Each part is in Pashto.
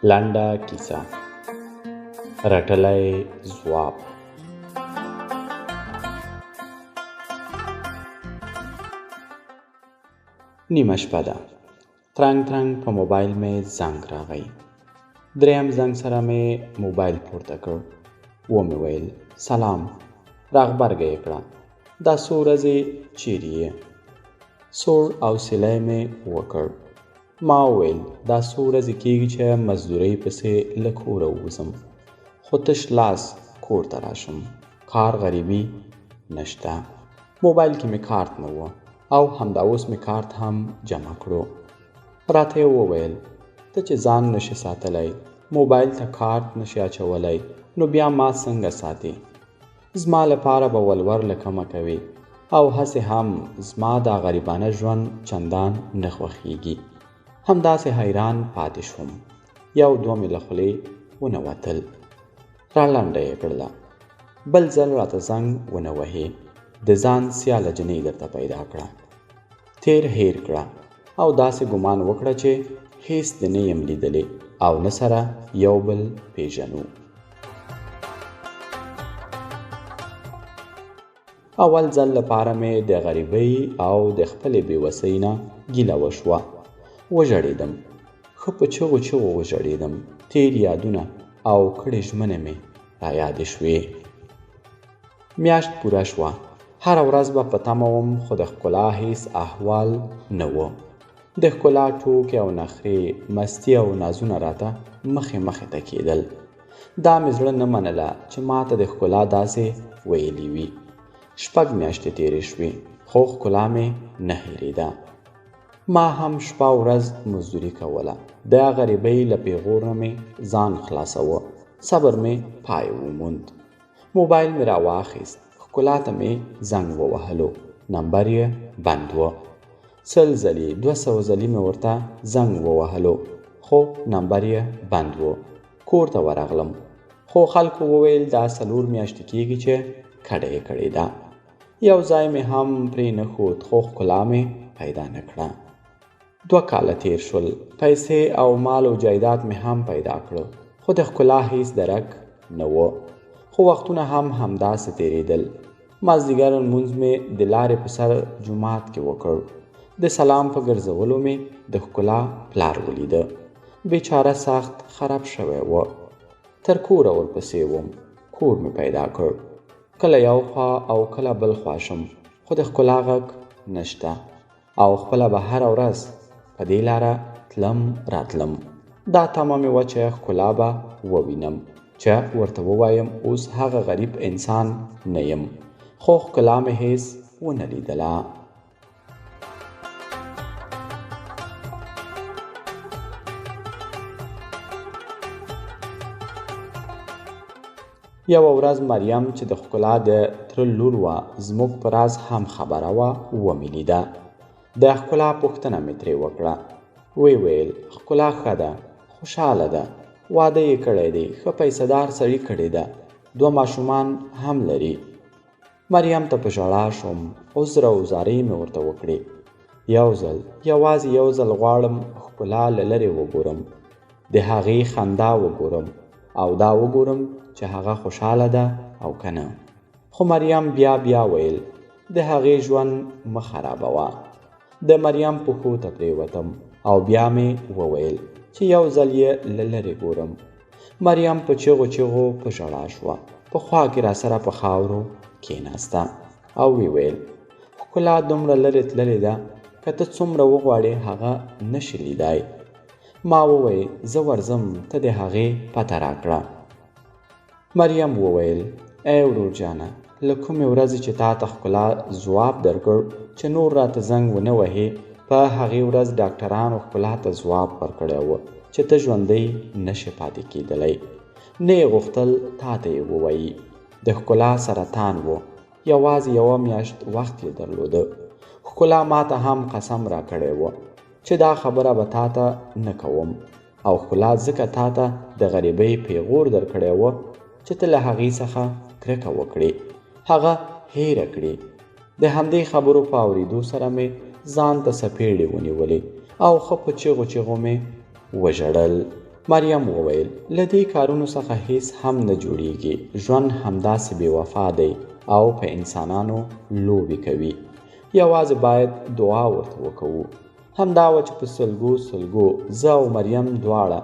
لنډه کیسه رټلی ځواب. نیمه شپه ده. ترنګ ترنګ په موبایل مې زنګ راغی. دریم زنګ سره مې موبایل پورته کړ. ومې ویل سلام، راغبرګه یې کړه. دا څو ورځې چیرې یې؟ سوړ حوصله مې وکړ. ما وویل دا څو ورځې کېږي چې مزدورۍ پسې له کوره ووځم، خو تش لاس کور ته راشم. کار غریبي نشته. موبایل کې مې کارت نه و او همدا اوس مې کارت هم جمع کړو. راته یې وویل ته چې ځان نشي ساتلی، موبایل ته کارت نشي اچولی، نو بیا ما څنګه ساتي؟ زما لپاره به ولور له کمه کوي او هسې هم زما دا غریبانه ژوند چندان نه خوښیږي. همداسې حیران پاتې شوم. یو دوه مې له خولې ونوتل. را لنډه یې کړله. بل ځل راته زنګ ونه وهې. د ځان سیاله جنۍ درته پیدا کړه، تیر هیر کړه او داسې ګمان وکړه چې هیڅ دې نه یم لیدلې او نه سره یو بل پیژنو. اول ځل لپاره مې د غریبۍ او د خپلې بېوسۍ نه ګیله وشوه. وژړېدم. ښه په چغو چغو وژړېدم. تیر یادونه او کړې ژمنې مې رایادې شوې. میاشت پوره شوه. هره ورځ به په تمه وم، خو د ښکلا هیڅ احوال نه و. د ښکلا ټوکې او نخرې، مستي او نازونه راته مخې مخې ته کېدل. دا مې زړه نه منله چې ماته د ښکلا داسې ویلي وي. 6 میاشتې تېرې شوې، خو ښکلا مې نه هېرېده. ما هم شپه ورځ مزدوري کوله. د غریبۍ له پیغور نه مې ځان خلاصوه. صبر مې پای وموند. موبایل مې راواخیست. ښکلا ته مې زنګ ووهلو. نمبر یې بند و. 100 ځلې 200 ځلې مې ورته زنګ ووهلو، خو نمبر یې بند و. کور ته ورغلم، خو خلکو وویل دا 4 میاشتې کېږي چې کډه یې کړې ده. یو ځای مې هم پرې نه ښود، خو ښکلا مې پیدا نه کړه. 2 کاله تېر شول. پیسې او مال او جایداد مې هم پیدا کړه، خو د ښکلا هیڅ درک نه و. خو وختونه هم همداسې تېرېدل. مازدیګر لمونځ مې د لارې په سر جومات کې وکړ. د سلام په ګرځولو مې د ښکلا پلار ولیده. بیچاره سخت خراب شوی و. تر کوره ورپسې وم. کور مې پیدا کړ. کله یو خوا او کله بل خوا شم، خو د ښکلا غږ نشته او خپله به هره ورځ په دې لاره تلم راتلم. دا تمه مې وه چې ښکلا به ووینم، چې ورته ووایم اوس هغه غریب انسان نه یم، خو ښکلا مې هیڅ ونه لیدله. یوه ورځ مریم چې د ښکلا د تره لور وه، زموږ په راز هم خبره وه، ومې لیده. د ښکلا پوښتنه مې ترې وکړه. ویې ویل ښکلا ښه ده، خوشحاله ده، واده یې کړی دی، ښه پیسه‌دار سړي کړې ده، 2 ماشومان هم لري. مریم ته په ژړا شوم. عذر او زارۍ مې ورته وکړې. یوازې یو ځل غواړم ښکلا له لرې وګورم، د هغې خندا وګورم او دا وګورم چې هغه خوشحاله ده او که نه. خو مریم بیا ویل د هغې ژوند مه خرابوه. د مریم پښو ته پرېوتم او بیا مې وویل چې یو ځل یې له لرې ګورم. مریم په چغو چغو په ژړا شوه. په خوا کې راسره په خاورو کېناسته او وی ویل ښکلا دومره لرې تللې ده، که ته څومره وغواړې هغه نشي لیدای. ما وویل زه ورځم، ته د هغې پته راکړه. مریم وویل ای ورور جانه، له کومې ورځې چې تا ته ښکلا ځواب درکړ چې نور راته زنګ ونه وهې، په هغې ورځ ډاکټرانو ښکلا ته ځواب ورکړی و چې ته ژوندی نشې پاتې کېدلی. نه یې غوښتل تا ته یې ووایي. د ښکلا سرطان و. یوازې 1 میاشت وخت یې درلوده. ښکلا ما ته هم قسم را کړی و چې دا خبره به تا ته نه کوم، او ښکلا ځکه تا ته د غریبۍ پیغور درکړی و چې ته له هغې څخه کرکه وکړې، هغه هیره کړې. د همدې خبرو په اورېدو سره مې ځان ته څپېړې ونیولې او ښه په چغو چغو مې وژړل. مریم وویل له دې کارونو څخه هیڅ هم نه جوړیږي. ژوند همداسې بې وفا دی او په انسانانو لوبې کوي. یوازې باید دعا ورته وکوو. همدا وه چې په سلګو زه او مریم دواړه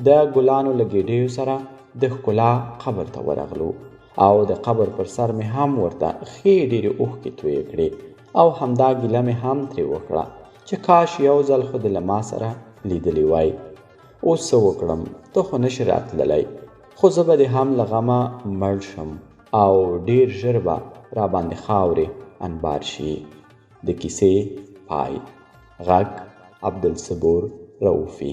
د ګلانو له ګېډیو سره د ښکلا قبر ته ورغلو او د قبر پر سر مې هم ورته ښې ډېرې اوښکې تویې کړې او همدا ګیله مې هم ترې وکړه چې کاش یو ځل خو دې له ما سره لیدلی وای. اوس څه وکړم؟ ته خو نشې راتللی، خو زه به دې هم له غمه مړ شم او ډېر ژر به راباندې خاورې انبار شي. د کیسې پای. غږ عبدالصبور رؤفي.